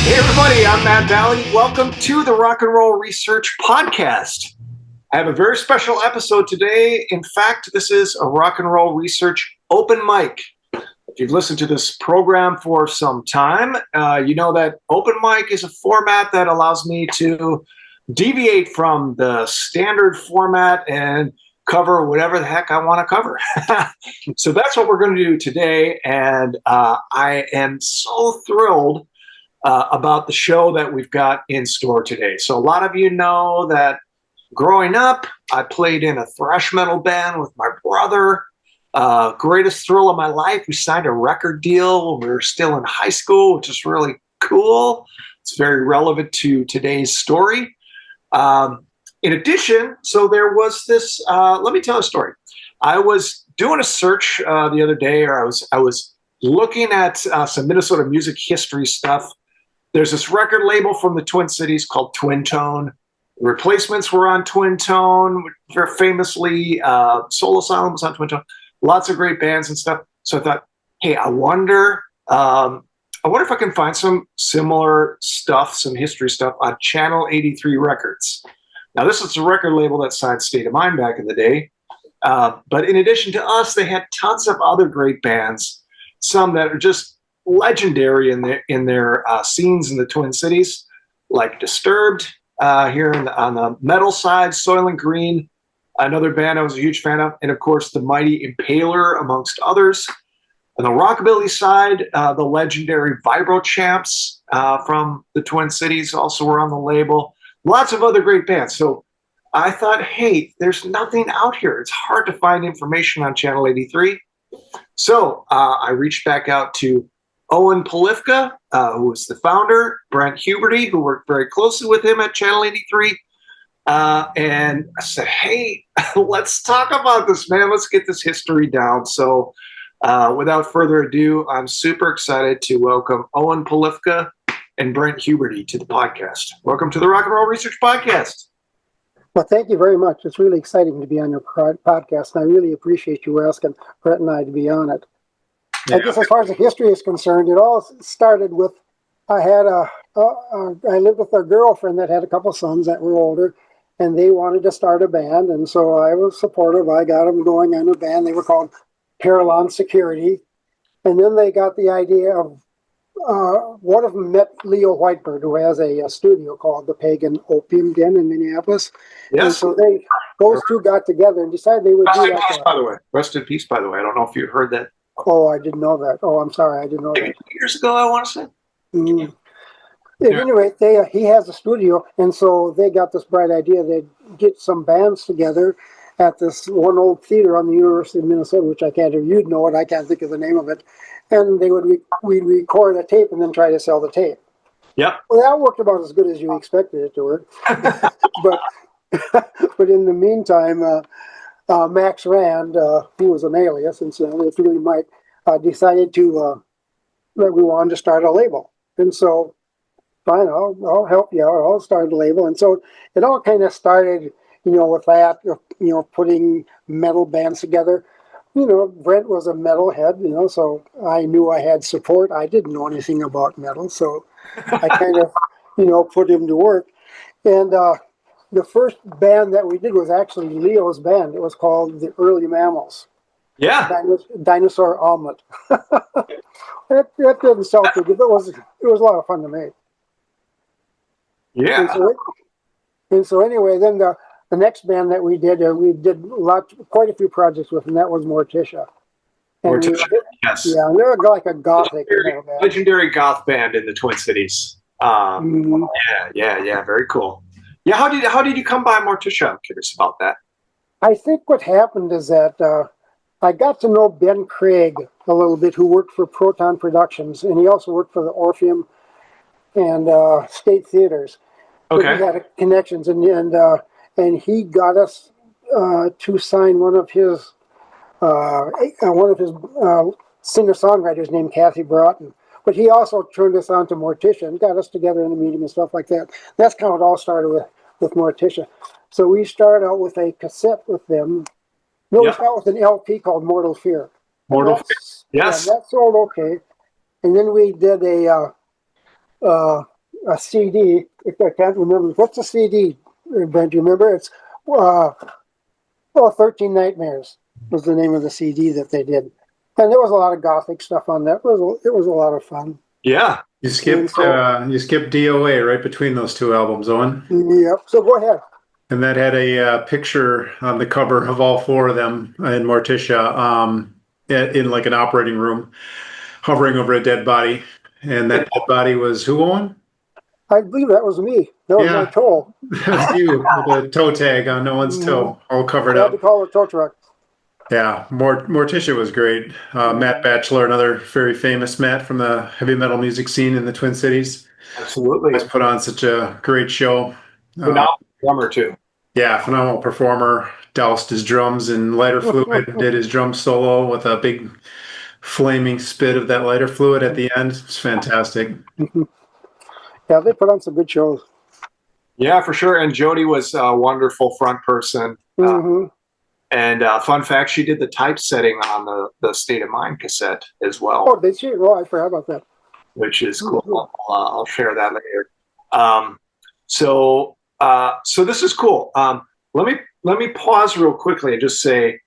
Hey everybody, I'm Matt Valley. Welcome to the Rock and Roll Research Podcast. I have a very special episode today. In fact, this is a Rock and Roll Research open mic. If you've listened to this program for some time, you know that open mic is a format that allows me to deviate from the standard format and cover whatever the heck I want to cover. So that's what we're going to do today, and I am so thrilled about the show that we've got in store today. So a lot of you know that growing up, I played in a thrash metal band with my brother. Greatest thrill of my life. We signed a record deal when we were still in high school, which is really cool. It's very relevant to today's story. In addition, so there was this, let me tell a story. I was doing a search the other day, or I was looking at some Minnesota music history stuff. There's this record label from the Twin Cities called Twin Tone. The Replacements were on Twin Tone, very famously. Soul Asylum was on Twin Tone. Lots of great bands and stuff. So I thought, hey, I wonder if I can find some similar stuff, some history stuff on Channel 83 Records. Now, this is a record label that signed State of Mind back in the day. But in addition to us, they had tons of other great bands, some that are just legendary in their scenes in the Twin Cities, like Disturbed here on the metal side, Soilent Green, another band I was a huge fan of, and of course the mighty Impaler, amongst others. On the rockabilly side, the legendary Vibro Champs from the Twin Cities also were on the label. Lots of other great bands. So I thought, hey, there's nothing out here. It's hard to find information on Channel 83. So I reached back out to Owen Polifka, who was the founder, Brent Huberty, who worked very closely with him at Channel 83. And I said, hey, let's talk about this, man. Let's get this history down. So without further ado, I'm super excited to welcome Owen Polifka and Brent Huberty to the podcast. Welcome to the Rock and Roll Research Podcast. Well, thank you very much. It's really exciting to be on your podcast, and I really appreciate you asking Brent and I to be on it. Yeah. I guess as far as the history is concerned, it all started with I lived with a girlfriend that had a couple sons that were older, and they wanted to start a band, and so I was supportive. I got them going in a band. They were called Parallon Security, and then they got the idea of one of them met Leo Whitebird, who has a studio called the Pagan Opium Den in Minneapolis. Yes. And so those two got together and decided they would do that. By the way, rest in peace. By the way, I don't know if you heard that. Oh, I didn't know that. Oh, I'm sorry, I didn't know Maybe that. 2 years ago, I want to say. Mm-hmm. Yeah. At any rate, he has a studio, and so they got this bright idea. They'd get some bands together at this one old theater on the University of Minnesota, which I can't, if you'd know it, I can't think of the name of it. And we'd record a tape and then try to sell the tape. Yep. Well, that worked about as good as you expected it to work. but in the meantime, Max Rand, who was an alias, and so if you really might, decided that we wanted to start a label. And so, fine, I'll help you out. I'll start a label. And so it all kind of started, with that, putting metal bands together. Brent was a metalhead, so I knew I had support. I didn't know anything about metal, so I kind of, put him to work. And the first band that we did was actually Leo's band. It was called the Early Mammals. Yeah. Dinosaur Omelet. That didn't sell too good, but it was a lot of fun to make. Yeah. And so anyway, then the next band that we did quite a few projects with, and that was Morticia. Morticia, yes. Yeah, and they're like a gothic legendary goth band in the Twin Cities. Yeah, very cool. Yeah, how did you come by Morticia? I'm curious about that. I think what happened is that I got to know Ben Craig a little bit, who worked for Proton Productions, and he also worked for the Orpheum and State Theaters. Okay. He had connections, and he got us to sign one of his singer-songwriters named Kathy Broughton. But he also turned us on to Morticia and got us together in a meeting and stuff like that. That's kind of what it all started with Morticia. So we started out with a cassette with them. No, we started with an LP called Mortal Fear. Mortal Fear, yes. Yeah, that sold okay. And then we did a a CD. I can't remember. What's the CD, Brent? Do you remember? It's 13 Nightmares was the name of the CD that they did. And there was a lot of gothic stuff on that. It was a lot of fun. Yeah. You skipped DOA right between those two albums, Owen. Yep. So go ahead. And that had a picture on the cover of all four of them in Morticia in like an operating room, hovering over a dead body. And that dead body was who, Owen? I believe that was me. That was my toe. That's you with a toe tag on Owen's toe, all covered I had up. to call a tow truck. Yeah, Morticia was great. Matt Batchelor, another very famous Matt from the heavy metal music scene in the Twin Cities. Absolutely. He's put on such a great show. Phenomenal drummer, too. Yeah, phenomenal performer. Doused his drums in lighter fluid, did his drum solo with a big flaming spit of that lighter fluid at the end. It's fantastic. Yeah, they put on some good shows. Yeah, for sure. And Jody was a wonderful front person. And fun fact, she did the typesetting on the State of Mind cassette as well. Oh, did she? Oh, I forgot about that. Which is cool. I'll share that later. So this is cool. Let me pause real quickly and just say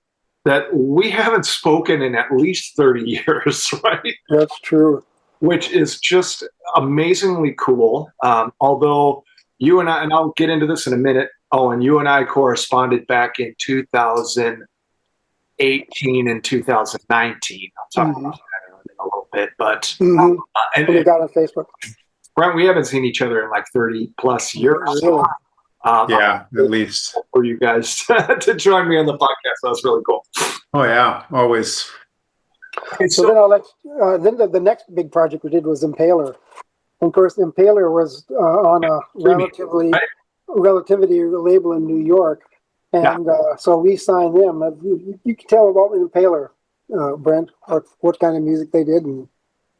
that we haven't spoken in at least 30 years, right? That's true. Which is just amazingly cool. Although you and I, and I'll get into this in a minute, Owen, you and I corresponded back in 2018 and 2019. I'll talk about that in a little bit. But and we got on Facebook. Brent, we haven't seen each other in like 30 plus years. Really? Yeah, at least. For you guys to join me on the podcast. That was really cool. Oh, yeah, always. Okay, so then I'll let then the next big project we did was Impaler. And of course, Impaler was on a relativity label in New York. And so we signed them. You can tell about Impaler, Brent, or what kind of music they did. And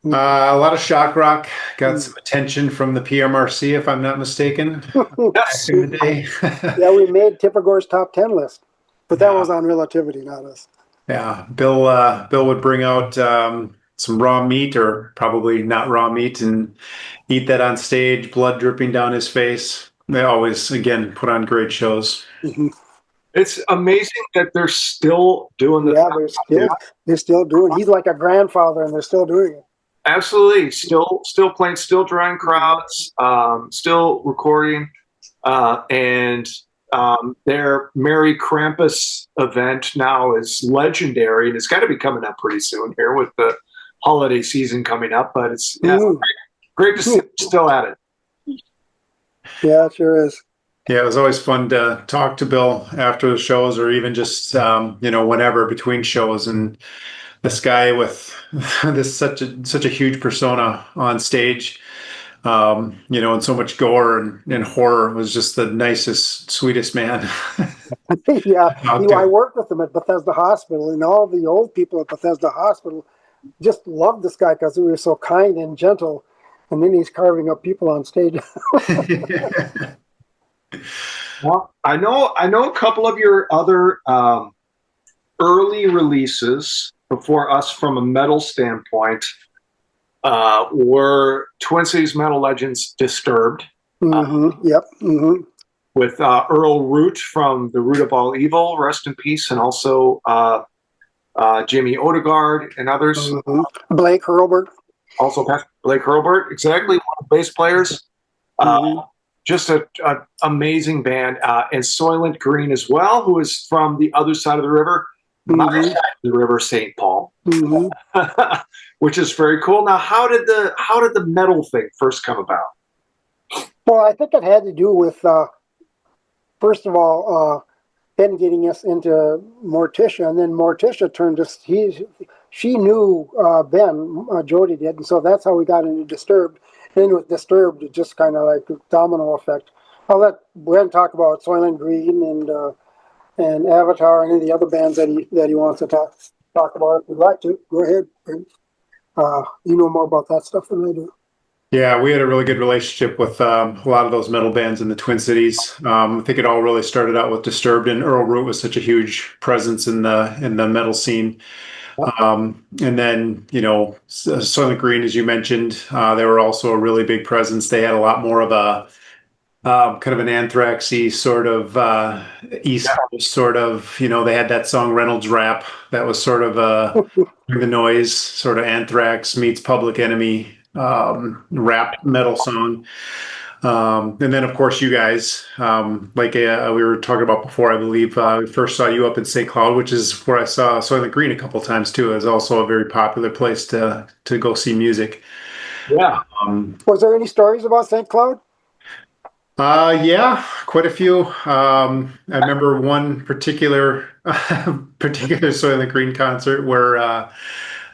a lot of shock rock. Got some attention from the PMRC, if I'm not mistaken. Yes. Back in the day. Yeah, we made Tipper Gore's top 10 list. But that was on Relativity, not us. Yeah, Bill would bring out some raw meat, or probably not raw meat, and eat that on stage, blood dripping down his face. They always, again, put on great shows. It's amazing that they're still doing the they're still doing. He's like a grandfather, and they're still doing it. Absolutely, still playing, still drawing crowds, still recording, and their Merry Krampus event now is legendary, and it's got to be coming up pretty soon here with the holiday season coming up. But it's great to see them still at it. Yeah, it sure is. Yeah, it was always fun to talk to Bill after the shows, or even just whenever between shows. And this guy with such a huge persona on stage, and so much gore and horror, was just the nicest, sweetest man. Yeah, I worked with him at Bethesda Hospital, and all the old people at Bethesda Hospital just loved this guy because he was so kind and gentle. And then he's carving up people on stage. Well, I know a couple of your other early releases before us from a metal standpoint were Twin Cities Metal Legends Disturbed. With Earl Root from The Root of All Evil, rest in peace, and also Jimmy Odegaard and others. Blake Hurlbert. Also Blake Hurlbert, exactly, one of the bass players. Just an amazing band. And Soilent Green as well, who is from the other side of the river, my side of the river, St. Paul, which is very cool. Now, how did the metal thing first come about? Well, I think it had to do with, first of all, Ben getting us into Morticia, and then Morticia turned us. She knew Ben, Jody did, and so that's how we got into Disturbed. And with Disturbed, it just kind of like a domino effect. I'll let Brent talk about Soylent Green and Avatar and any of the other bands that he wants to talk about. If you'd like to, go ahead, Brent. You know more about that stuff than I do. Yeah, we had a really good relationship with a lot of those metal bands in the Twin Cities. I think it all really started out with Disturbed, and Earl Root was such a huge presence in the metal scene. And then, Soilent Green, as you mentioned, they were also a really big presence. They had a lot more of a kind of an Anthrax-y sort of East Coast sort of, they had that song Reynolds Rap that was sort of the noise, sort of Anthrax meets Public Enemy rap metal song. And then, of course, you guys, like we were talking about before, I believe we first saw you up in St. Cloud, which is where I saw Soilent Green a couple of times too. It's also a very popular place to go see music. Yeah. Was there any stories about St. Cloud? Yeah, quite a few. I remember one particular Soilent Green concert where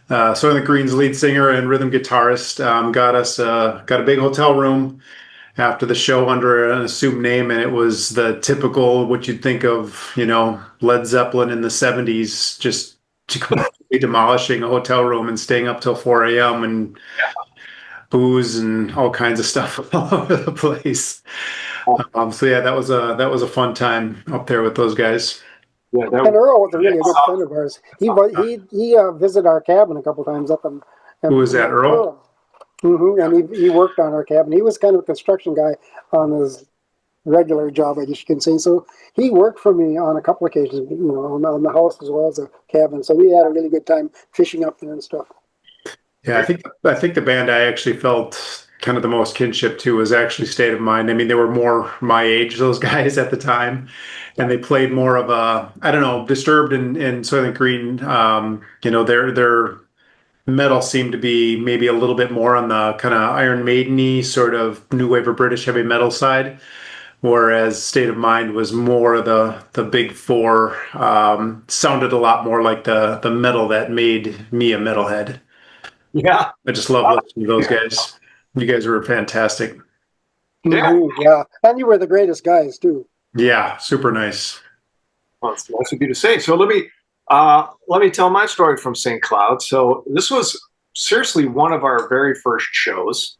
Soilent Green's lead singer and rhythm guitarist got a big hotel room after the show under an assumed name, and it was the typical what you'd think of, Led Zeppelin in the 70s, just completely demolishing a hotel room and staying up till 4 a.m. and booze and all kinds of stuff all over the place. So yeah, that was a fun time up there with those guys. Yeah, and Earl was a really good friend of ours. He visited our cabin a couple times up in. Who was that, Earl? Mm-hmm. And he worked on our cabin. He was kind of a construction guy on his regular job, I guess you can say. So he worked for me on a couple occasions, on the house as well as the cabin. So we had a really good time fishing up there and stuff. Yeah, I think the band I actually felt kind of the most kinship to was actually State of Mind. I mean, they were more my age, those guys at the time, and they played more of a, I don't know, Disturbed and Soilent Green. Their metal seemed to be maybe a little bit more on the kind of Iron Maiden-y sort of new wave of British heavy metal side, whereas State of Mind was more of the big four. Sounded a lot more like the metal that made me a metalhead. Yeah, I just love listening to those guys. You guys were fantastic. Yeah. Mm-hmm, yeah, and you were the greatest guys too. Yeah, super nice. Well, it's nice of you to say. So let me tell my story from St. Cloud. So this was seriously one of our very first shows,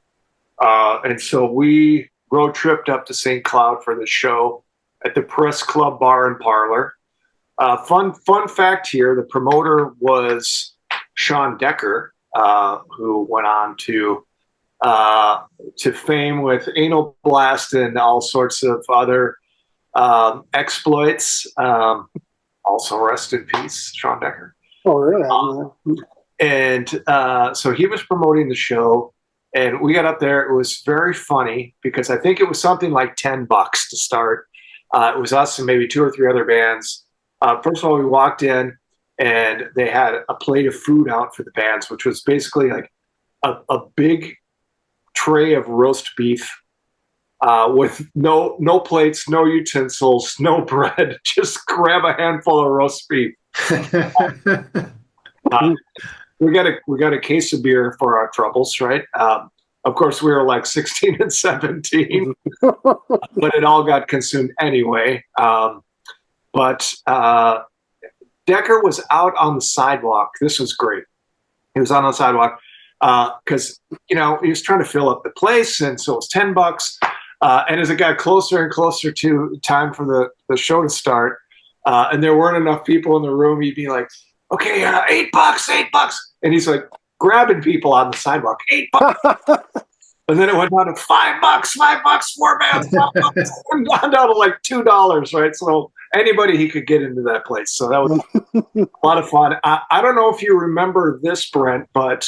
and so we road tripped up to St. Cloud for the show at the Press Club Bar and Parlor. Fun fact here: the promoter was Sean Decker, who went on to fame with Anal Blast and all sorts of other exploits. Also, rest in peace, Sean Decker. Oh, really? And so he was promoting the show, and we got up there. It was very funny because I think it was something like $10 to start. It was us and maybe 2 or 3 other bands. First of all, we walked in, and they had a plate of food out for the bands, which was basically like a big tray of roast beef with no plates, no utensils, no bread. Just grab a handful of roast beef. We got a case of beer for our troubles, right? Of course, we were like 16 and 17, but it all got consumed anyway. But Decker was out on the sidewalk. This was great. He was on the sidewalk because he was trying to fill up the place, and so it was $10. And as it got closer and closer to time for the show to start, and there weren't enough people in the room, he'd be like, "Okay, $8, and he's like grabbing people on the sidewalk, $8. And then it went down to $5, 4 bands, $5, and down to like $2, right? So anybody he could get into that place. So that was a lot of fun. I don't know if you remember this, Brent, but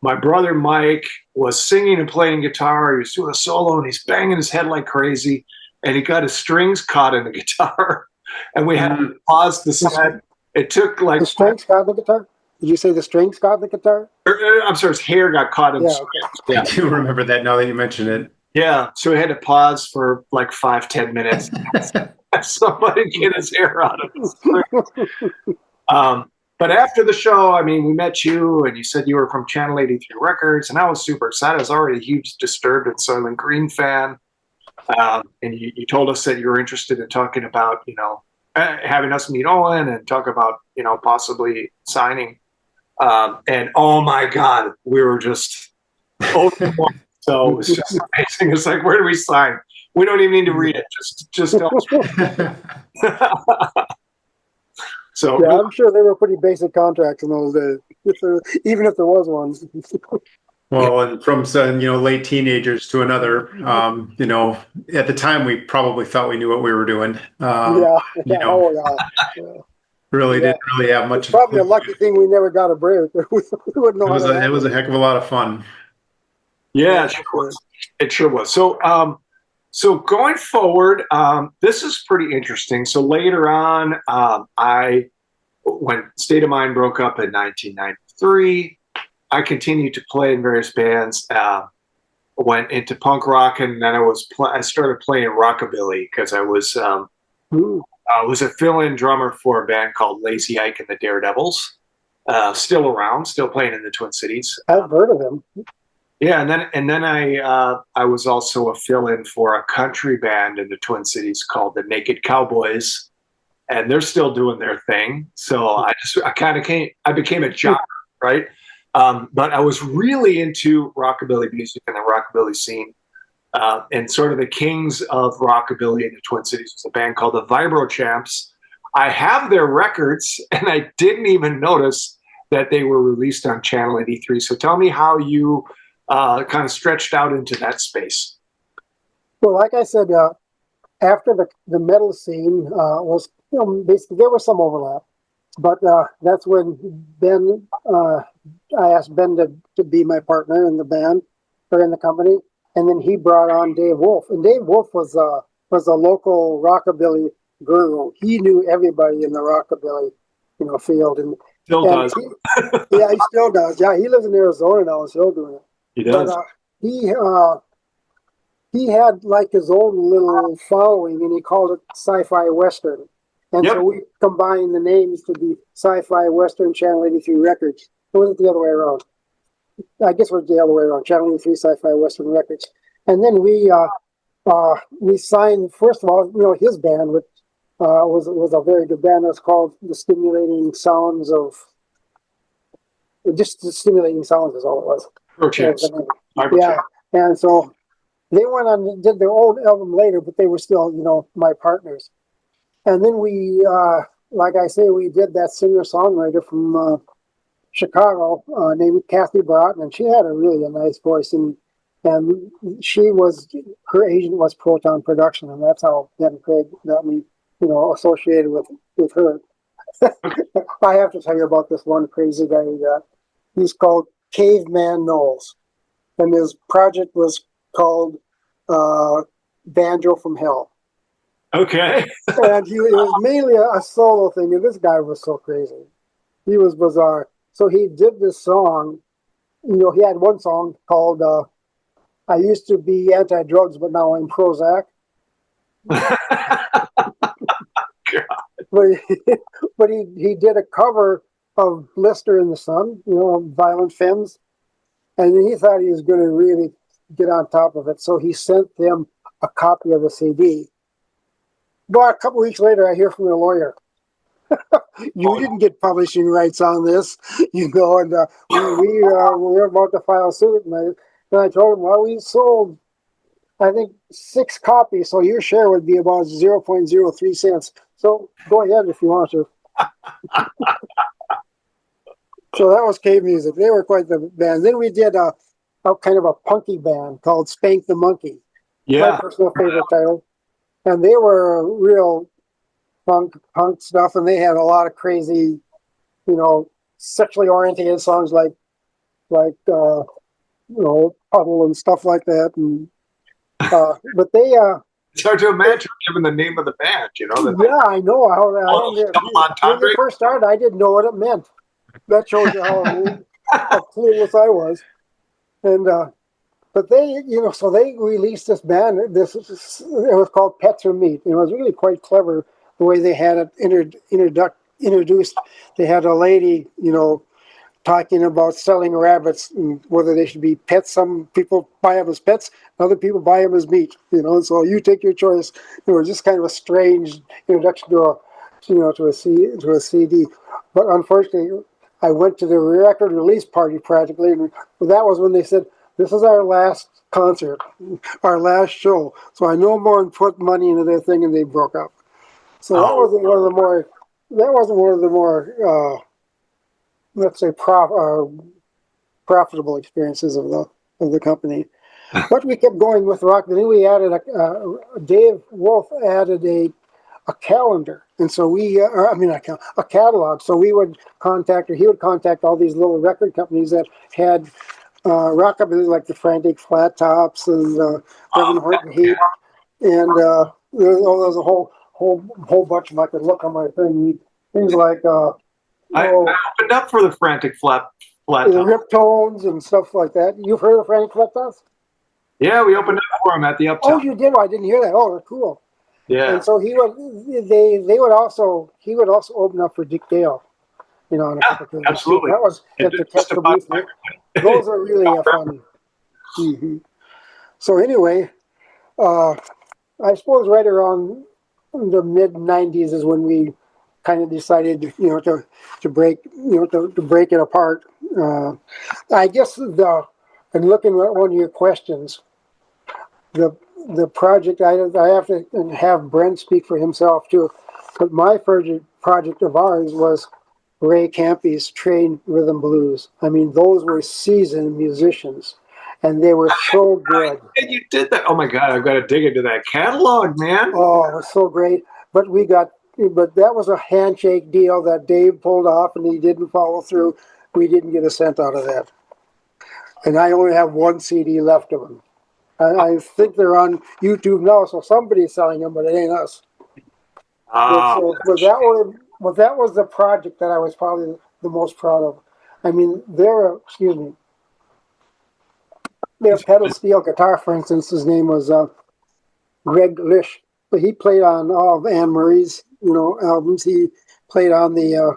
my brother Mike was singing and playing guitar. He was doing a solo, and he's banging his head like crazy, and he got his strings caught in the guitar, and we had to pause the set. It took like the strings caught the guitar. Did you say the strings caught the guitar? I'm sorry, his hair got caught in the strings. Okay. Yeah. I do remember that now that you mention it. Yeah, so we had to pause for like 5-10 minutes. Somebody get his hair out of his strings. But after the show, I mean, we met you, and you said you were from Channel 83 Records, and I was super excited. I was already a huge Disturbed and Soilent Green fan, and you told us that you were interested in talking about, having us meet Owen and talk about, possibly signing. And oh my God, we were just overwhelmed. So it was just amazing. It's like, where do we sign? We don't even need to read it. Just tell us. So Yeah, I'm sure they were pretty basic contracts in those days, even if there was one. Well, and from late teenagers to another, at the time we probably thought we knew what we were doing. Yeah, You yeah, know, oh yeah. Yeah. really Yeah. didn't really have It's much of a probably clue. a lucky thing we never got a break. We wouldn't know It how was to it was handle a it. heck of a lot of fun. yeah, Yeah, it sure for was. It sure was. So going forward, this is pretty interesting. So later on, when State of Mind broke up in 1993, I continued to play in various bands. Went into punk rock, and then I started playing rockabilly because sure. I was a fill-in drummer for a band called Lazy Ike and the Daredevils. Still around, still playing in the Twin Cities. I've heard of them. Yeah, and then I was also a fill-in for a country band in the Twin Cities called the Naked Cowboys, and they're still doing their thing. So I became a jock, right? But I was really into rockabilly music and the rockabilly scene. And sort of the kings of rockabilly in the Twin Cities was a band called the Vibro Champs. I have their records, and I didn't even notice that they were released on Channel 83. So tell me how you kind of stretched out into that space. Well, like I said, after the metal scene was, basically there was some overlap, but that's when Ben, I asked Ben to be my partner in the band or in the company, and then he brought on Dave Wolf, and Dave Wolf was a local rockabilly guru. He knew everybody in the rockabilly, field, and Still does. yeah, he still does. Yeah, he lives in Arizona now, and still doing it. He does. But he had like his own little following, and he called it Sci-Fi Western. And Yep. so we combined the names to be Sci-Fi Western Channel 83 Records. It wasn't the other way around. I guess it was the other way around. Channel 83 Sci-Fi Western Records. And then we signed, first of all, his band, which was a very good band. It was called The Stimulating Sounds of, just The Stimulating Sounds is all it was. Vibro Champs. Vibro Yeah. Champs. And so they went on and did their own album later, but they were still, my partners. And then we, like I say, we did that singer-songwriter from Chicago named Kathy Broughton, and she had a nice voice, and her agent was Proton Production, and that's how Ben Craig got me, associated with her. I have to tell you about this one crazy guy we got. He's called Caveman Knowles, and his project was called Banjo from Hell. Okay. And it was mainly a solo thing, and this guy was so crazy. He was bizarre. So he did this song. He had one song called I Used to Be Anti-Drugs, but now I'm Prozac. But he did a cover of Blister in the Sun, Violent Femmes. And he thought he was going to really get on top of it. So he sent them a copy of the CD. But a couple weeks later, I hear from the lawyer, you didn't get publishing rights on this, and we were about to file suit. And I told him, well, we sold, I think, 6 copies, so your share would be about 0.03 cents. So go ahead if you want to. So that was Cave Music. They were quite the band. Then we did a kind of a punky band called Spank the Monkey. Yeah. My personal favorite title. And they were real punk stuff, and they had a lot of crazy, sexually oriented songs like Puddle and stuff like that. And but they it's hard to imagine given the name of the band, yeah, I know how when they first started, I didn't know what it meant. That shows you how clueless I was. And but they, so they released this band. It was called Pets or Meat. It was really quite clever the way they had it introduced. They had a lady, talking about selling rabbits and whether they should be pets. Some people buy them as pets, other people buy them as meat. So you take your choice. It was just kind of a strange introduction to a CD. But unfortunately, I went to the record release party practically, and that was when they said, this is our last concert, our last show. So I no more put money into their thing, and they broke up. So that was one of the more that wasn't one of the more, let's say, profitable experiences of the company. But we kept going with rock. Then we added Dave Wolf added a calendar, and so a catalog. So we would contact, or he would contact all these little record companies that had rockabilly, like the Frantic Flat Tops and Reverend Horton Heat, and there's a whole bunch of them. I could look on my thing. Things like I opened up for the Frantic Flat the Rip Tones and stuff like that. You've heard of Frantic Flat Tops? Yeah, we opened up for him at the Uptown. Oh, you did? I didn't hear that. Oh, cool. Yeah. And so he would also open up for Dick Dale, on a couple of things. Absolutely. That was at the Tesla booth. Those are really fun. Mm-hmm. So anyway, I suppose right around the mid '90s is when we kind of decided, to break, to break it apart. I guess and looking at one of your questions, the project, I have to have Brent speak for himself too, but my first project of ours was Ray Campy's Train Rhythm Blues. I mean, those were seasoned musicians, and they were so good. And you did that. Oh my God, I've got to dig into that catalog, man. Oh, it was so great. But that was a handshake deal that Dave pulled off, and he didn't follow through. We didn't get a cent out of that. And I only have one CD left of them. I think they're on YouTube now, so somebody's selling them, but it ain't us. But that was the project that I was probably the most proud of. I mean, their pedal steel guitar, for instance, his name was Greg Lish. But he played on all of Anne Murray's, albums. He played on the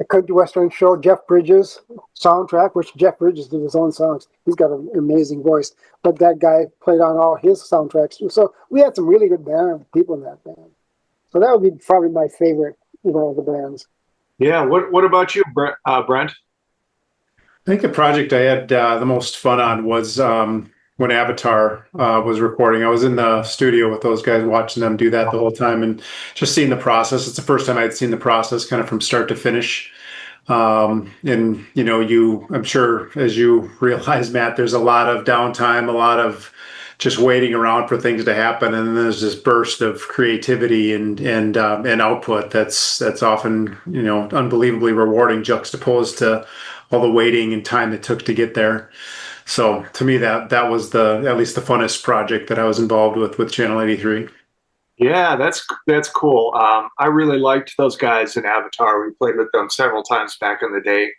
Country Western show, Jeff Bridges soundtrack, which Jeff Bridges did his own songs. He's got an amazing voice. But that guy played on all his soundtracks too. So we had some really good people in that band. So that would be probably my favorite, of the bands. Yeah. What about you, Brent? I think the project I had the most fun on was when Avatar was recording. I was in the studio with those guys, watching them do that the whole time and just seeing the process. It's the first time I'd seen the process kind of from start to finish. And, I'm sure as you realize, Matt, there's a lot of downtime, a lot of just waiting around for things to happen. And then there's this burst of creativity and output that's often, unbelievably rewarding, juxtaposed to all the waiting and time it took to get there. So to me, that was at least the funnest project that I was involved with Channel 83. Yeah, that's cool. I really liked those guys in Avatar. We played with them several times back in the day.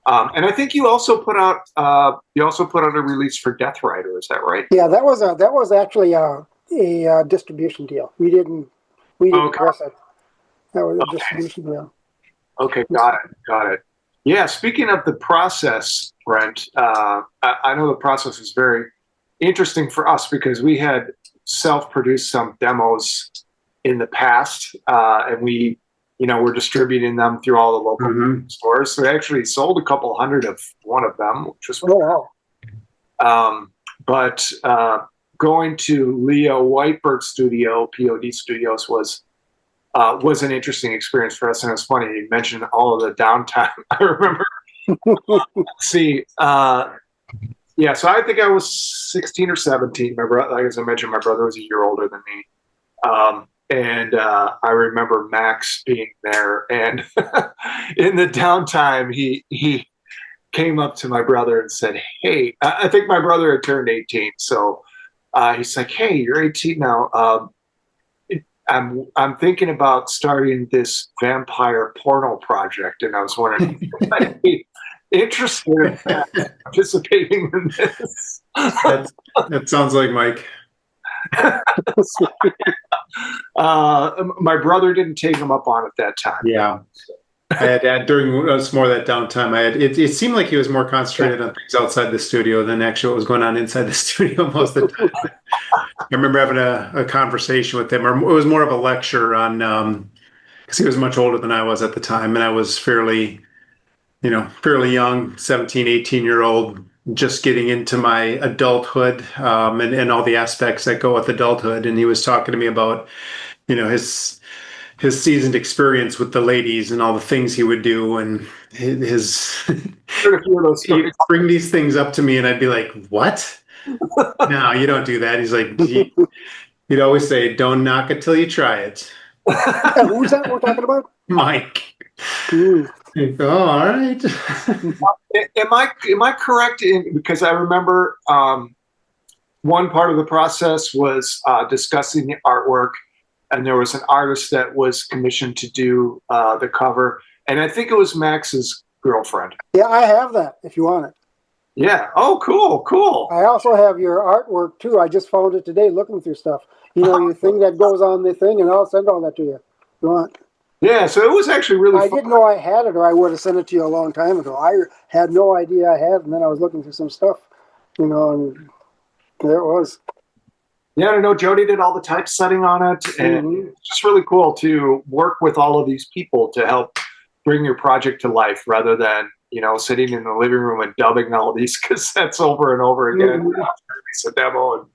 And I think you also put out a release for Death Rider. Is that right? Yeah, that was actually a distribution deal. We didn't press it. That was a distribution deal. Okay, got it. Yeah, speaking of the process, Brent, I know the process is very interesting for us because we had self-produced some demos in the past, and we, we're distributing them through all the local stores. So we actually sold a couple hundred of one of them, which was but going to Leo Whiteberg's studio, POD Studios, was an interesting experience for us. And it's funny, you mentioned all of the downtime. I remember, so I think I was 16 or 17. My brother, like as I mentioned, my brother was a year older than me. And I remember Max being there. And in the downtime, he came up to my brother and said, "Hey," I think my brother had turned 18. So he's like, "Hey, you're 18 now. I'm thinking about starting this vampire porno project, and I was wondering if you might be interested in participating in this." That sounds like Mike. My brother didn't take him up on it that time. Yeah. I had during us more of that downtime. It seemed like he was more concentrated on things outside the studio than actually what was going on inside the studio most of the time. I remember having a conversation with him, or it was more of a lecture on because he was much older than I was at the time, and I was fairly young, 17, 18-year-old, just getting into my adulthood, and all the aspects that go with adulthood. And he was talking to me about, his seasoned experience with the ladies and all the things he would do, and his Heard a few of those he'd stories. bring these things up to me, and I'd be like, "What? No, you don't do that." He's like, he'd always say, "Don't knock it till you try it." Yeah, who's that we're talking about? Mike. Ooh. Oh, all right. Am I correct in, because I remember one part of the process was discussing the artwork, and there was an artist that was commissioned to do the cover, and I think it was Max's girlfriend. Yeah, I have that if you want it. Yeah. Oh, cool. I also have your artwork too. I just found it today looking through stuff. Your thing that goes on the thing, and I'll send all that to you if you want. Yeah, so it was actually really I fun. didn't know I had it, or I would have sent it to you a long time ago. I had no idea I had, and then I was looking through some stuff, and there it was. Yeah, I know Jody did all the typesetting on it, and it's just really cool to work with all of these people to help bring your project to life, rather than sitting in the living room and dubbing all these cassettes over and over again. Release a demo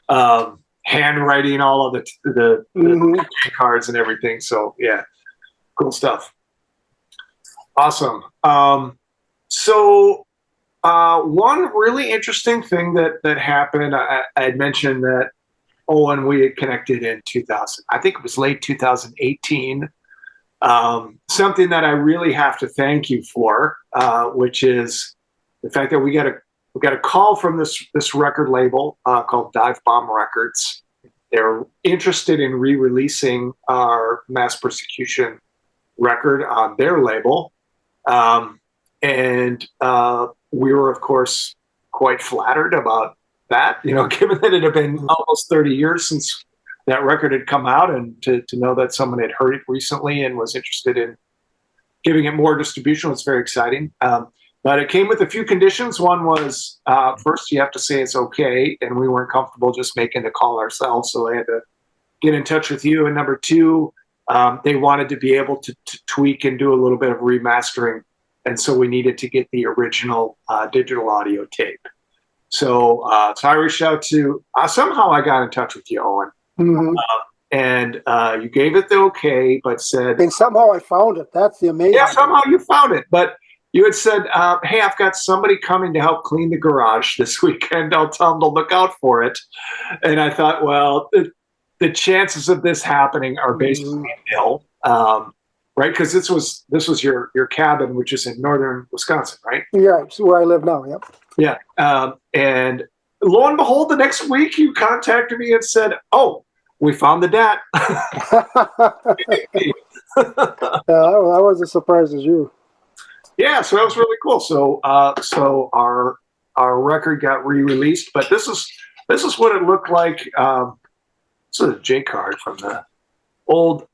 and handwriting all of the cards and everything. So yeah, cool stuff. Awesome. So one really interesting thing that happened, I had mentioned that Owen, we had connected in 2000. I think it was late 2018. Something that I really have to thank you for, which is the fact that we got a call from this record label called Dive Bomb Records. They're interested in re-releasing our Mass Persecution record on their label, and we were, of course, quite flattered about that. Given that it had been almost 30 years since that record had come out, and to know that someone had heard it recently and was interested in giving it more distribution was very exciting. But it came with a few conditions. One was, first, you have to say it's okay, and we weren't comfortable just making the call ourselves, so they had to get in touch with you. And number two, they wanted to be able to tweak and do a little bit of remastering, and so we needed to get the original digital audio tape. So I reached out to, somehow I got in touch with you, Owen. And you gave it the okay, but said... And somehow I found it. That's the amazing... Yeah, somehow you found it. But you had said, hey, I've got somebody coming to help clean the garage this weekend. I'll tell them to look out for it. And I thought, well, the chances of this happening are basically nil. Right? Because this was your cabin, which is in northern Wisconsin, right? Yeah, it's where I live now, yep. Yeah. And lo and behold, the next week you contacted me and said, oh, we found the DAT. I was as surprised as you. Yeah, so that was really cool. So our record got re-released, but this is what it looked like. This is a J card from the old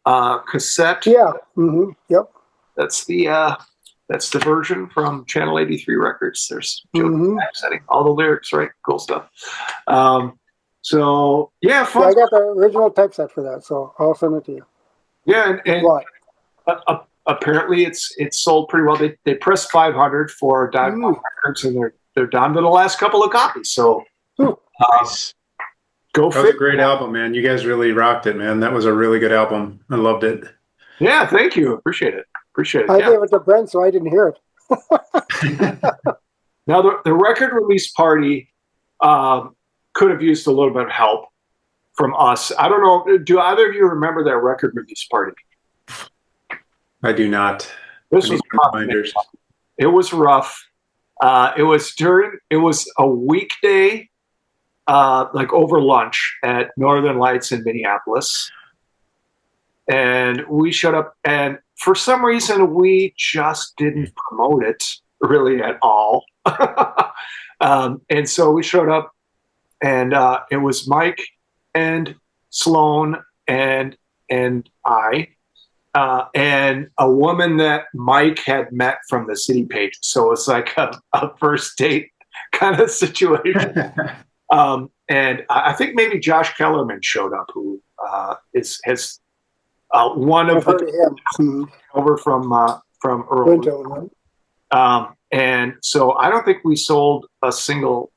cassette. Yeah. Yep. That's the version from Channel 83 Records. There's setting all the lyrics, right? Cool stuff. So yeah, fun. Yeah, I got the original typeset for that, so I'll send it to you. Yeah, and apparently it's sold pretty well. They pressed 500 for Dive Bomb Records, and they're down to the last couple of copies. So Nice. Go That was a great album, man. You guys really rocked it, man. That was a really good album. I loved it. Yeah, thank you. Appreciate it. I gave it to Brent, so I didn't hear it. Now, the record release party could have used a little bit of help from us. I don't know. Do either of you remember that record release party? I do not. This was reminders. It was rough. It was a weekday, like over lunch at Northern Lights in Minneapolis. And we showed up, and for some reason, we just didn't promote it really at all. And so we showed up, and it was Mike and Sloan and I, and a woman that Mike had met from the city page. So it's like a first date kind of situation. And I think maybe Josh Kellerman showed up, who has one of the over from Earl. And so I don't think we sold a single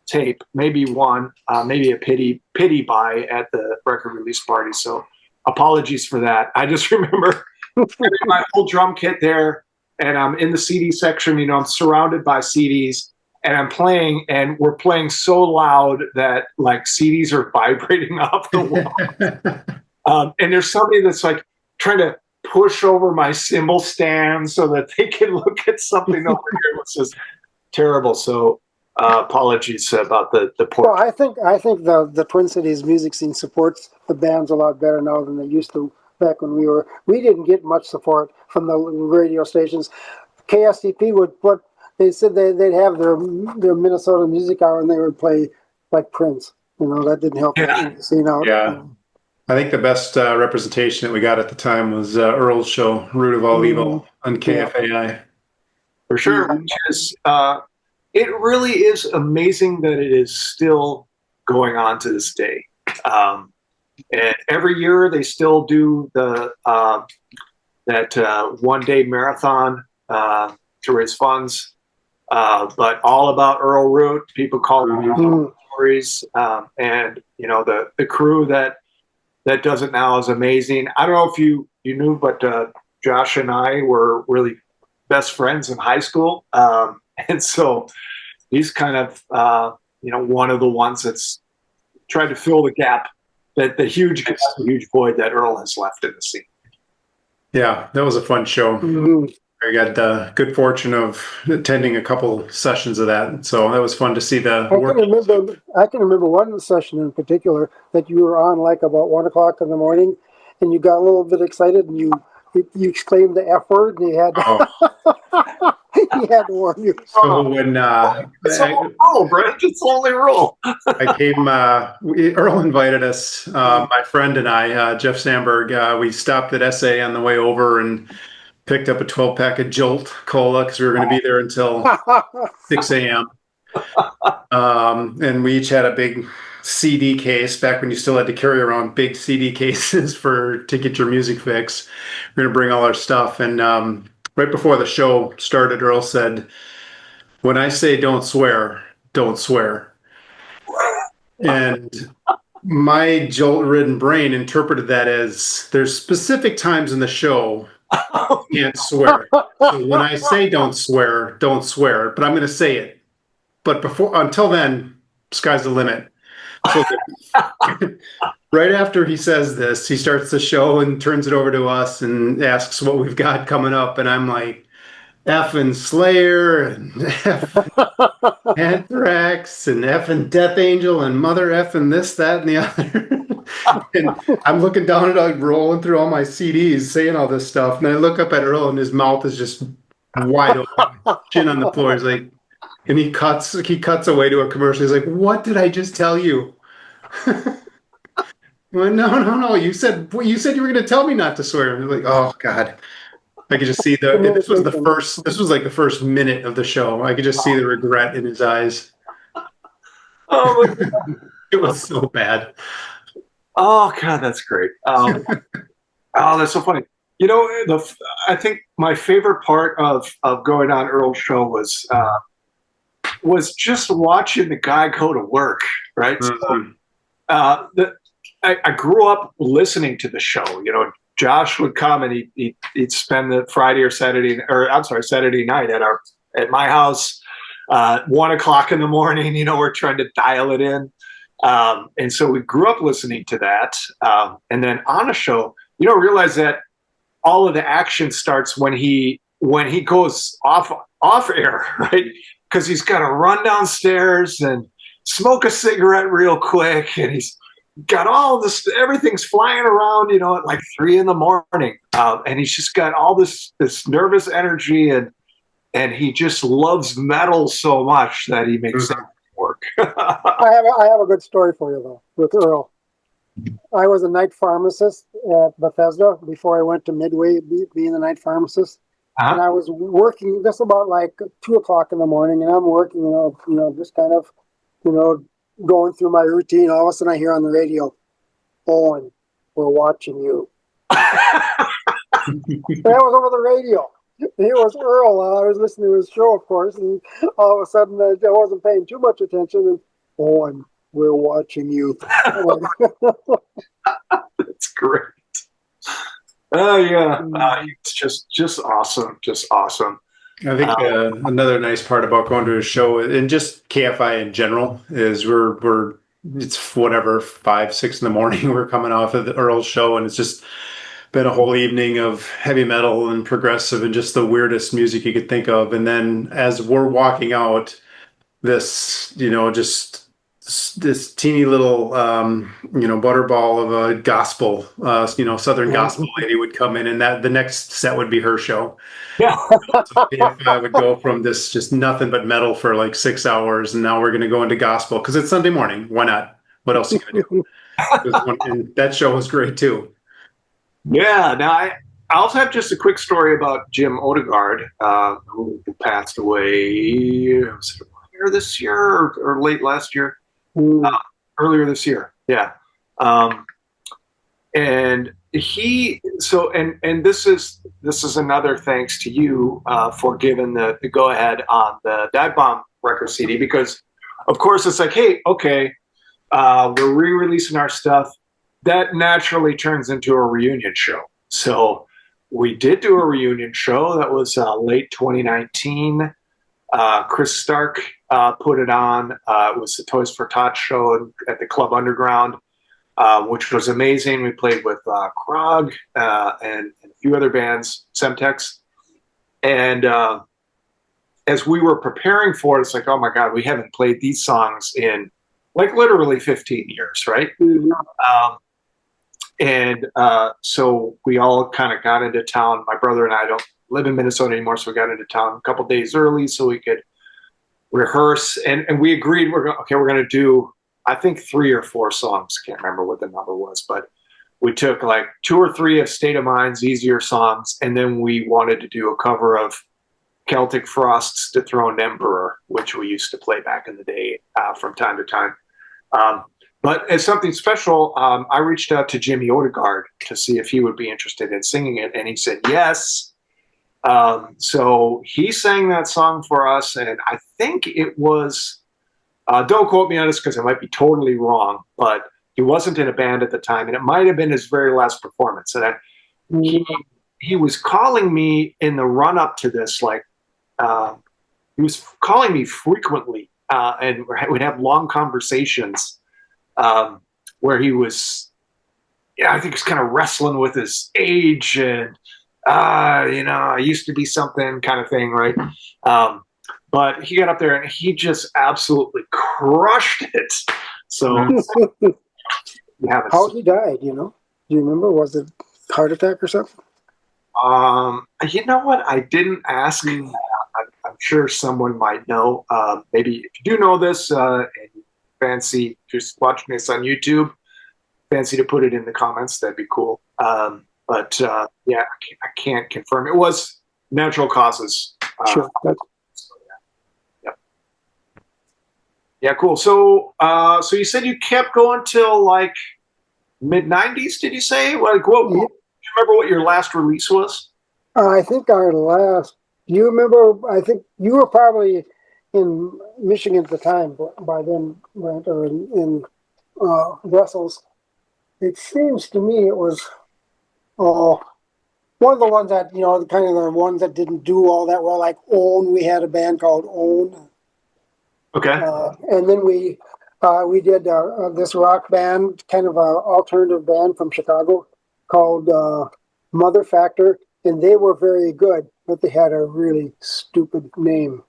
tape, maybe one, maybe a pity buy at the record release party. So apologies for that. I just remember having my whole drum kit there, and I'm in the CD section. You know, I'm surrounded by CDs, and I'm playing, and we're playing so loud that like CDs are vibrating off the wall. And there's somebody that's like trying to push over my cymbal stand so that they can look at something over here, which is terrible. So apologies about the poor. Well, I think the Twin Cities music scene supports the bands a lot better now than they used to back when we didn't get much support from the radio stations. KSTP would put, they said they'd have their Minnesota Music Hour and they would play like Prince. You know, that didn't help the scene out. Yeah. I think the best representation that we got at the time was Earl's show, Root of All Evil, on KFAI. For sure. Which is, it really is amazing that it is still going on to this day. And every year they still do the that one-day marathon to raise funds. But all about Earl Root. People call them stories. And, you know, the crew that does it now is amazing. I don't know if you knew, but Josh and I were really best friends in high school. And so he's kind of, you know, one of the ones that's tried to fill the gap, that the huge void that Earl has left in the scene. Yeah, that was a fun show. I got the good fortune of attending a couple sessions of that. So that was fun to see the work. I can remember one session in particular that you were on like about 1 o'clock in the morning and you got a little bit excited and you exclaimed the F word and you had to, he had to warn you. So when it's only rule, Brent. It's only rule. I came, Earl invited us, my friend and I, Jeff Sandberg. We stopped at SA on the way over and picked up a 12-pack of Jolt Cola because we were going to be there until 6 a.m. And we each had a big CD case back when you still had to carry around big CD cases to get your music fix. We're going to bring all our stuff. And right before the show started, Earl said, "When I say don't swear, don't swear." And my Jolt-ridden brain interpreted that as there's specific times in the show you can't swear. So when I say don't swear, don't swear. But I'm going to say it. But until then, sky's the limit. So right after he says this, he starts the show and turns it over to us and asks what we've got coming up. And I'm like, effing Slayer and effing Anthrax and effing Death Angel and mother effing this, that, and the other. And I'm looking down at it, rolling through all my CDs, saying all this stuff. And I look up at Earl and his mouth is just wide open, chin on the floor. He's like, and he cuts away to a commercial. He's like, "What did I just tell you?" Well, no. You said you were going to tell me not to swear. I'm like, oh God. I could just see this was like the first minute of the show. I could just see the regret in his eyes. Oh my God. It was so bad. Oh God, that's great. Oh, that's so funny. You know, I think my favorite part of going on Earl's show was just watching the guy go to work, right? Mm-hmm. So, I grew up listening to the show. You know, Josh would come and he'd spend the Saturday night at my house, 1 o'clock in the morning. You know, we're trying to dial it in. And so we grew up listening to that. And then on a show, you don't realize that all of the action starts when he goes off air, right? Because he's got to run downstairs and smoke a cigarette real quick. And he's got all this, everything's flying around, you know, at like 3 a.m. And he's just got all this nervous energy and he just loves metal so much that he makes it work. I have a good story for you though with Earl. I was a night pharmacist at Bethesda before I went to Midway being the night pharmacist. Uh-huh. And I was working just about like 2 o'clock in the morning, and I'm working, you know, just kind of, you know, going through my routine. All of a sudden I hear on the radio, "Owen, we're watching you." That was over the radio. Here was Earl. I was listening to his show, of course, and all of a sudden I wasn't paying too much attention. And Owen, we're watching you. That's great. Oh yeah, it's just awesome, just awesome. I think another nice part about going to a show and just KFI in general is we're it's whatever 5, 6 in the morning. We're coming off of the Earl's show, and it's just been a whole evening of heavy metal and progressive and just the weirdest music you could think of. And then as we're walking out, this just this teeny little butterball of a gospel southern gospel lady would come in, and that the next set would be her show. Yeah. So if I would go from this just nothing but metal for like 6 hours, and now we're going to go into gospel because it's Sunday morning. Why not? What else are you going to do? And that show was great too. Yeah. Now I also have just a quick story about Jim Odegaard, who passed away. Was it earlier this year or late last year? Earlier this year. Yeah. And he and this is another thanks to you for giving the go ahead on the Dive Bomb record CD, because of course it's like, hey, okay, we're re-releasing our stuff. That naturally turns into a reunion show. So we did do a reunion show that was late 2019. Chris Stark put it on. It was the Toys for Tots show at the Club Underground, which was amazing. We played with Krog and a few other bands, Semtex. And as we were preparing for it, it's like, oh my God, we haven't played these songs in like literally 15 years, right? Mm-hmm. So we all kind of got into town. My brother and I don't live in Minnesota anymore, so we got into town a couple days early so we could rehearse. And we agreed we're going to do, I think, 3 or 4 songs. Can't remember what the number was, but we took like 2 or 3 of State of Mind's easier songs, and then we wanted to do a cover of Celtic Frost's Dethroned Emperor, which we used to play back in the day from time to time. But as something special, I reached out to Jimmy Odegaard to see if he would be interested in singing it, and he said yes. So he sang that song for us, and I think it was, don't quote me on this because I might be totally wrong, but he wasn't in a band at the time, and it might have been his very last performance. And he was calling me in the run-up to this, like, he was calling me frequently, and we'd have long conversations where he was, I think he's kind of wrestling with his age and, I used to be something kind of thing, right? But he got up there and he just absolutely crushed it. So, how he died, do you remember? Was it heart attack or something? You know what? I didn't ask. I'm sure someone might know. Maybe if you do know this and you fancy just watching this on YouTube, fancy to put it in the comments, that'd be cool. But yeah, I can't confirm. It was natural causes. Sure. So, yeah. Yeah, cool. So you said you kept going till like mid-90s, did you say? Like, what? Do you remember what your last release was? I think our last. You remember? I think you were probably in Michigan at the time by then, Brent, or in Brussels. It seems to me it was one of the ones that, kind of the ones that didn't do all that well, like Owen. We had a band called Owen. Okay. And then we did this rock band, kind of an alternative band from Chicago called Mother Factor, and they were very good, but they had a really stupid name.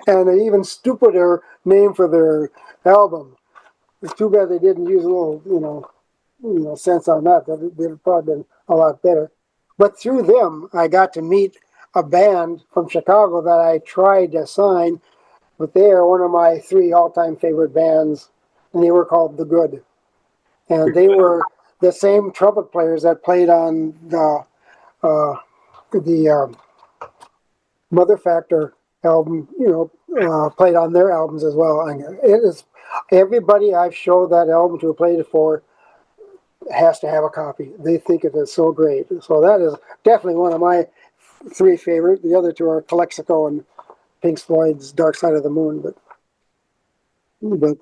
And an even stupider name for their album. It's too bad they didn't use a little, sense on that. They'd have probably been a lot better. But through them, I got to meet a band from Chicago that I tried to sign, but they are one of my 3 all-time favorite bands, and they were called The Good. And they were the same trumpet players that played on the Mother Factor album, played on their albums as well. And it is everybody I've showed that album to played it for has to have a copy. They think it is so great. So that is definitely one of my three favorite. The other two are Calexico and Pink Floyd's Dark Side of the Moon. But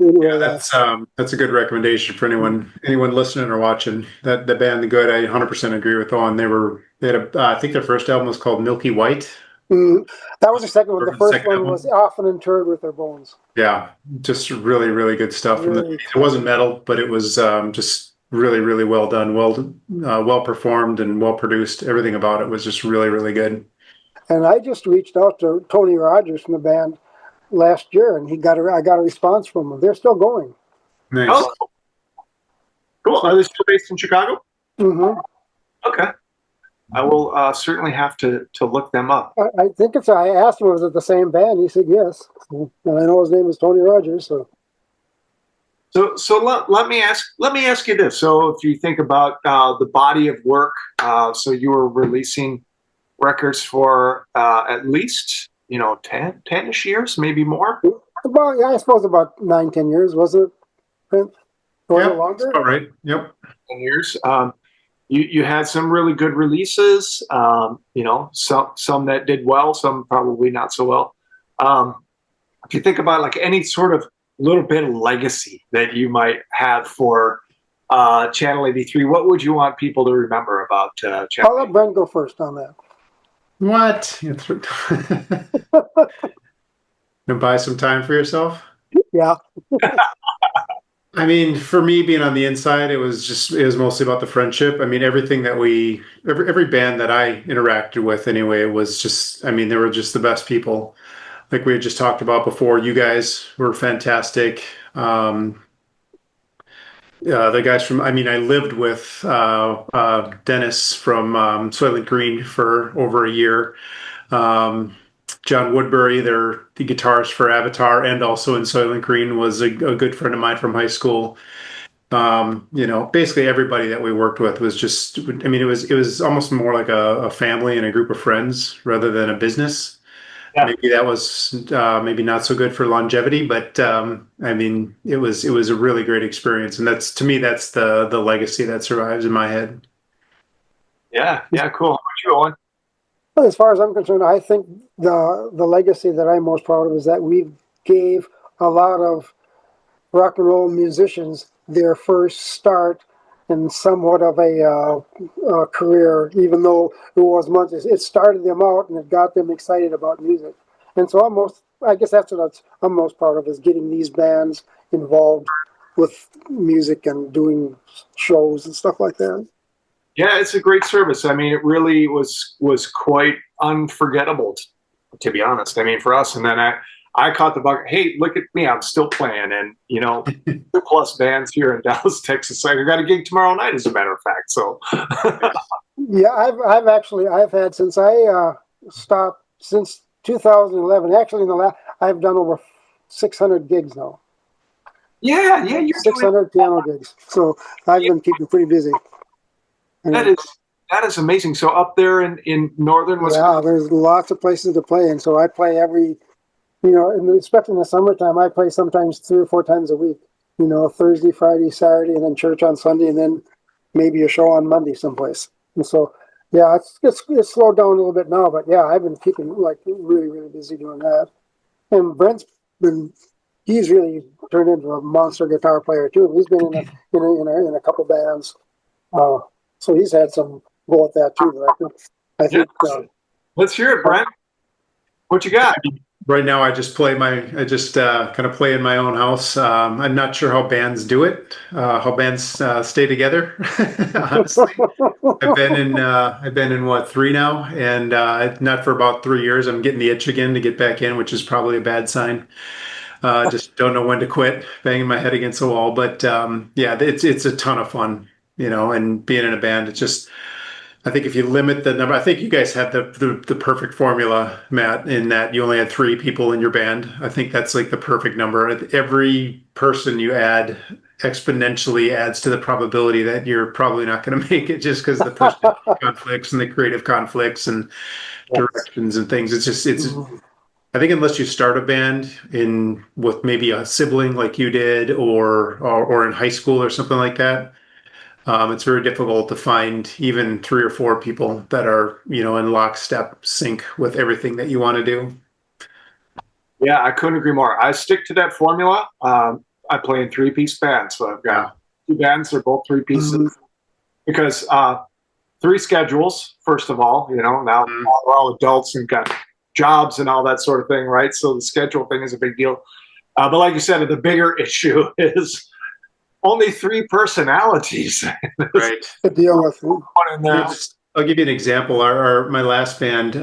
anyway, that's a good recommendation for anyone listening or watching. That the band, The Good, I 100% agree with Owen. They had I think their first album was called Milky White. That was the second one. The first one album was Often Interred with Their Bones. Yeah, just really, really good stuff. Really It wasn't metal, but it was just really, really well done, well performed, and well produced. Everything about it was just really, really good. And I just reached out to Tony Rogers from the band last year, and I got a response from him. They're still going. Nice. Oh, cool. Are they still based in Chicago? Mm-hmm. Okay. I will certainly have to look them up. I think it's. I asked him, was it the same band? He said yes. And I know his name is Tony Rogers. So let me ask you this. So if you think about the body of work, so you were releasing records for at least 10-ish years, maybe more. About I suppose about 9-10 years, was it? Or longer? All right. Yep. 10 years. You had some really good releases, some that did well, some probably not so well. If you think about like any sort of little bit of legacy that you might have for Channel 83, what would you want people to remember about Channel 83? I'll let Brent go first on that. What? Gonna buy some time for yourself? Yeah. I mean, for me, being on the inside, it was mostly about the friendship. I mean, everything that every band that I interacted with anyway was just, I mean, they were just the best people. Like we had just talked about before, you guys were fantastic. The guys I lived with Dennis from Soilent Green for over a year. John Woodbury, the guitarist for Avatar and also in Soilent Green, was a good friend of mine from high school. Basically everybody that we worked with was just, I mean, it was almost more like a family and a group of friends rather than a business. Yeah. Maybe that was maybe not so good for longevity, but I mean, it was a really great experience, and to me that's the legacy that survives in my head. Yeah, cool. How about you, Owen? Well, as far as I'm concerned, I think the legacy that I'm most proud of is that we gave a lot of rock and roll musicians their first start in somewhat of a career, even though it was months. It started them out and it got them excited about music. And so I guess that's what I'm most proud of, is getting these bands involved with music and doing shows and stuff like that. Yeah, it's a great service. I mean, it really was quite unforgettable, to be honest. I mean, for us, and then I caught the bug. Hey, look at me! I'm still playing, and plus bands here in Dallas, Texas. I got a gig tomorrow night, as a matter of fact. So, yeah, I've had since I stopped since 2011. Actually, I've done over 600 gigs now. Yeah, you're 600 piano gigs. So I've been keeping pretty busy. That is amazing. So up there in northern Wisconsin, yeah, there's lots of places to play, and so I play every, especially in the summertime, I play sometimes 3 or 4 times a week. Thursday, Friday, Saturday, and then church on Sunday, and then maybe a show on Monday someplace. And so, yeah, it's slowed down a little bit now, but yeah, I've been keeping like really, really busy doing that. And he's really turned into a monster guitar player too. He's been in a couple bands. So he's had some go at that too. I think. Let's hear it, Brent. What you got? Right now, I just kind of play in my own house. I'm not sure how bands do it, how bands stay together. Honestly, I've been in what, 3 now, and not for about 3 years. I'm getting the itch again to get back in, which is probably a bad sign. Just don't know when to quit, banging my head against the wall. But yeah, it's a ton of fun. And being in a band, it's just, I think if you limit the number, I think you guys had the perfect formula, Matt, in that you only had 3 people in your band. I think that's like the perfect number. Every person you add exponentially adds to the probability that you're probably not going to make it, just because the personality conflicts and the creative conflicts and directions and things. I think unless you start a band with maybe a sibling like you did, or in high school or something like that, It's very difficult to find even 3 or 4 people that are, in lockstep sync with everything that you want to do. Yeah, I couldn't agree more. I stick to that formula. I play in 3-piece bands, so I've got 2 bands. They're both 3 pieces because 3 schedules. First of all, now we're all adults and got jobs and all that sort of thing, right? So the schedule thing is a big deal. But like you said, the bigger issue is only 3 personalities. Right. To deal with. One in there. I'll give you an example. My last band,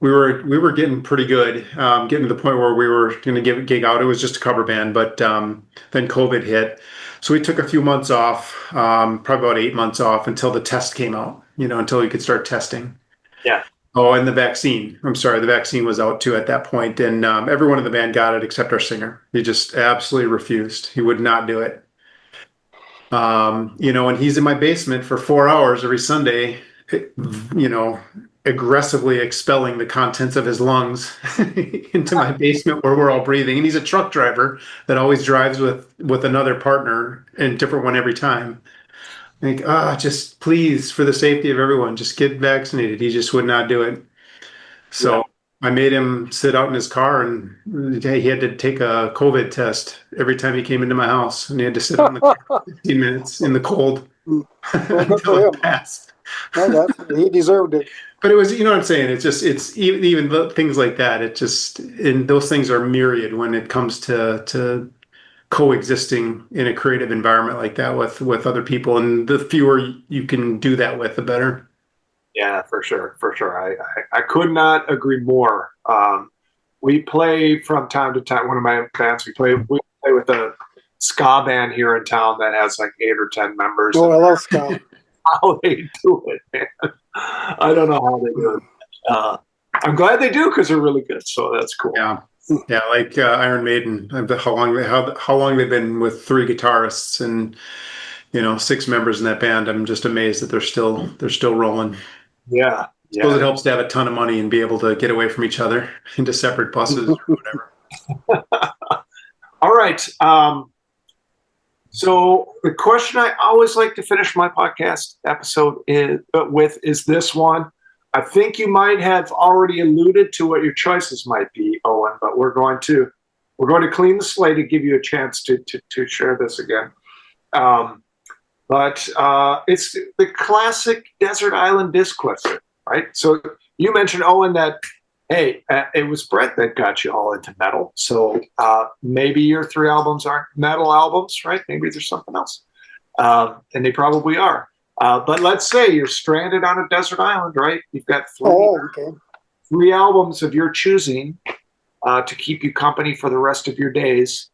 we were getting pretty good, getting to the point where we were going to give a gig out. It was just a cover band, but then COVID hit, so we took a few months off, probably about 8 months off until the test came out. Until we could start testing. Yeah. Oh, and the vaccine. I'm sorry, the vaccine was out too at that point, and everyone in the band got it except our singer. He just absolutely refused. He would not do it. And he's in my basement for 4 hours every Sunday, aggressively expelling the contents of his lungs into my basement where we're all breathing. And he's a truck driver that always drives with another partner, and different one every time. Just please, for the safety of everyone, just get vaccinated. He just would not do it. So I made him sit out in his car, and he had to take a COVID test every time he came into my house, and he had to sit out in the car for 15 minutes in the cold until it passed. He deserved it. But it was, what I'm saying? It's even things like that. And those things are myriad when it comes to coexisting in a creative environment like that with other people. And the fewer you can do that with, the better. Yeah, for sure. I could not agree more. We play from time to time. One of my bands, we play with a ska band here in town that has like 8 or 10 members. Oh, I love ska. How they do it, man. I don't know how they do it. I'm glad they do because they're really good. So that's cool. Yeah, like Iron Maiden. How long they've been with 3 guitarists and 6 members in that band. I'm just amazed that they're still rolling. Yeah. I suppose it helps to have a ton of money and be able to get away from each other into separate buses or whatever. All right. So the question I always like to finish my podcast episode is this one. I think you might have already alluded to what your choices might be, Owen, but we're going to clean the slate and give you a chance to share this again. But it's the classic desert island disc question, right? So you mentioned, Owen, that, hey, it was Brent that got you all into metal. So maybe your 3 albums aren't metal albums, right? Maybe there's something else. And they probably are. But let's say you're stranded on a desert island, right? You've got 3 albums of your choosing to keep you company for the rest of your days.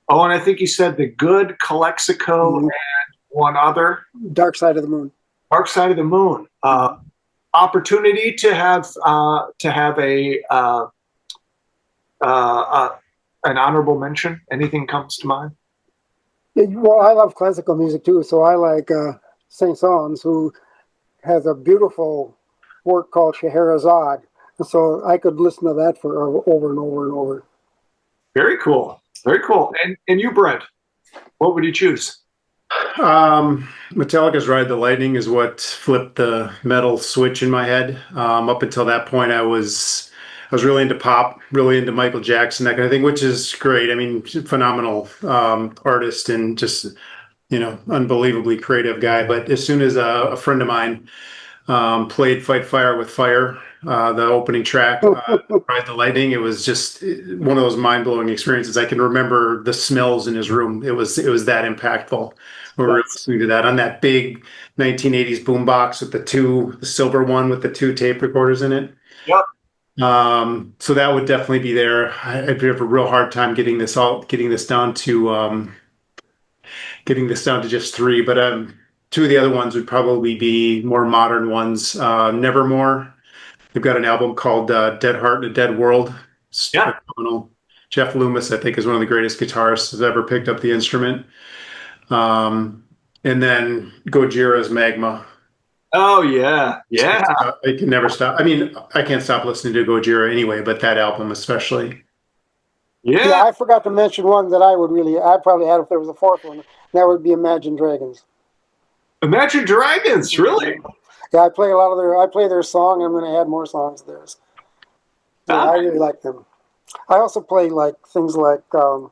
Oh, and I think you said The Good, Calexico, and one other. Dark Side of the Moon. Dark Side of the Moon. Opportunity to have an honorable mention. Anything comes to mind? Yeah, well, I love classical music too, so I like Saint Saëns, who has a beautiful work called Scheherazade, and so I could listen to that for over and over and over. Very cool. And you, Brent, what would you choose? Metallica's Ride the Lightning is what flipped the metal switch in my head. Up until that point, I was really into pop, really into Michael Jackson, that kind of thing, which is great. I mean, phenomenal artist and just unbelievably creative guy. But as soon as a friend of mine played Fight Fire with Fire, the opening track, Ride the Lightning, it was just one of those mind-blowing experiences. I can remember the smells in his room. It was that impactful. We were listening to that on that big 1980s boombox with the silver one with the 2 tape recorders in it. Yep. So that would definitely be there. I'd have a real hard time getting this down to just 3, but 2 of the other ones would probably be more modern ones. Nevermore. They've got an album called Dead Heart in a Dead World. Yeah. Phenomenal. Jeff Loomis, I think, is one of the greatest guitarists who's ever picked up the instrument. And then Gojira's Magma. Oh, yeah. I can never stop. I mean, I can't stop listening to Gojira anyway, but that album especially. Yeah, I forgot to mention one that I'd probably add if there was a 4th one. That would be Imagine Dragons. Imagine Dragons, really? Yeah, I play I play their song. I'm going to add more songs of theirs. Yeah, I really like them. I also play like things like, going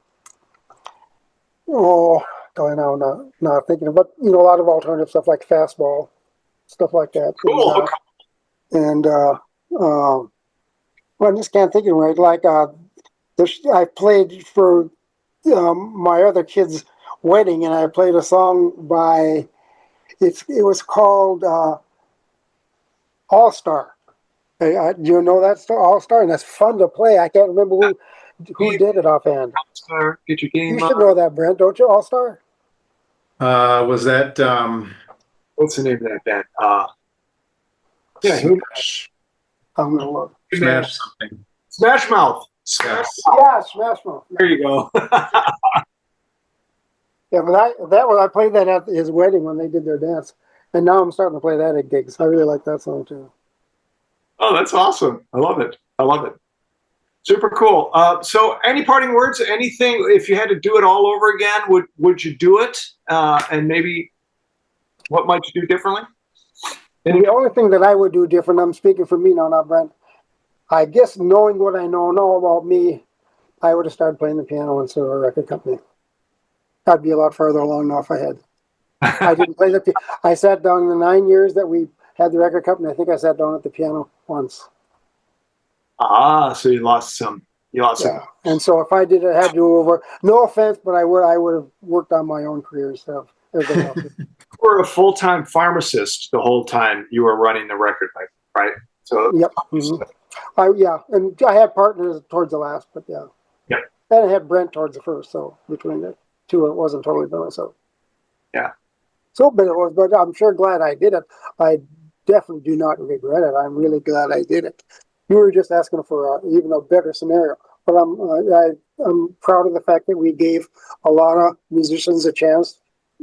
on, not thinking of, but a lot of alternative stuff like fastball, stuff like that. Cool. Well, I just can't think of it right. Like, I played for my other kid's wedding, and I played a song by, it was called All Star. You know that All Star, and that's fun to play. I can't remember who did it offhand. All-Star, get your game You should know that, Brent, don't you? All Star. Was that What's the name of that band? Yeah, Smash, I'm gonna look. Smash something? Smash Mouth. Yes. Yeah, Smash Mouth. There you go. Yeah, but that one I played that at his wedding when they did their dance, and now I'm starting to play that at gigs. I really like that song too. Oh, that's awesome. I love it. I love it. Super cool. So any parting words, anything, if you had to do it all over again, would you do it? And maybe what might you do differently? And the only thing that I would do different, I'm speaking for me now, not Brent, I guess knowing what I know about me, I would have started playing the piano instead of a record company. I'd be a lot further along now if I had. I didn't play the piano. I sat down in the 9 years that we had the record company. I think I sat down at the piano once. So you lost some. Yeah. And so if I had to do over, no offense, but I would have worked on my own career stuff. You were a full-time pharmacist the whole time you were running the record label, right? So yep. Mm-hmm. And I had partners towards the last, but yeah. Yep. And I had Brent towards the first, so between the two, it wasn't totally done. So yeah. So, but I'm sure glad I did it. I definitely do not regret it. I'm really glad I did it. You were just asking for even a better scenario, but I'm proud of the fact that we gave a lot of musicians a chance,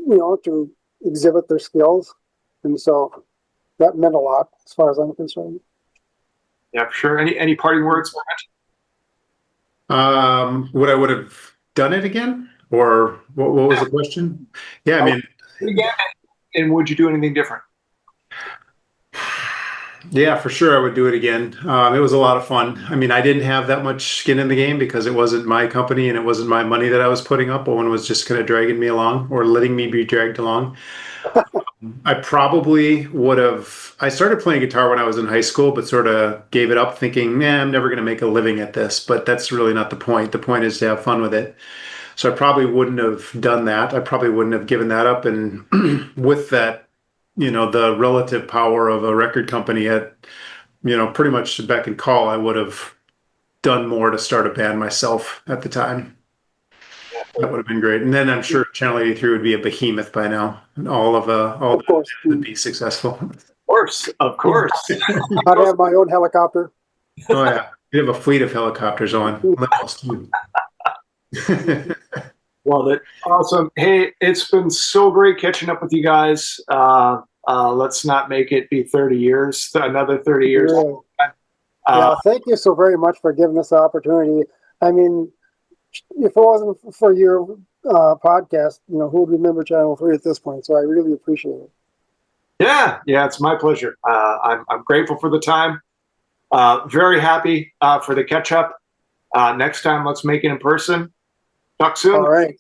to exhibit their skills, and so that meant a lot as far as I'm concerned. Yeah, for sure. Any parting words? Would I would have done it again, or what was the question? Yeah, I mean, again, and would you do anything different? Yeah, for sure, I would do it again. It was a lot of fun. I mean, I didn't have that much skin in the game because it wasn't my company and it wasn't my money that I was putting up. Owen was just kind of dragging me along or letting me be dragged along. I probably would have. I started playing guitar when I was in high school, but sort of gave it up thinking, man, I'm never going to make a living at this. But that's really not the point. The point is to have fun with it. So I probably wouldn't have done that. I probably wouldn't have given that up. And with that, the relative power of a record company at, pretty much beck and call, I would have done more to start a band myself at the time. That would have been great. And then I'm sure Channel 83 would be a behemoth by now. And all of the bands would be successful. Of course. I'd have my own helicopter. Oh, yeah. You have a fleet of helicopters on. Love it. Awesome. Hey, it's been so great catching up with you guys. Let's not make it be 30 years, another 30 years. Yeah, thank you so very much for giving us the opportunity. I mean, if it wasn't for your podcast, who would remember Channel 3 at this point? So I really appreciate it. Yeah, it's my pleasure. I'm grateful for the time. Very happy for the catch up. Next time, let's make it in person. Talk soon. All right.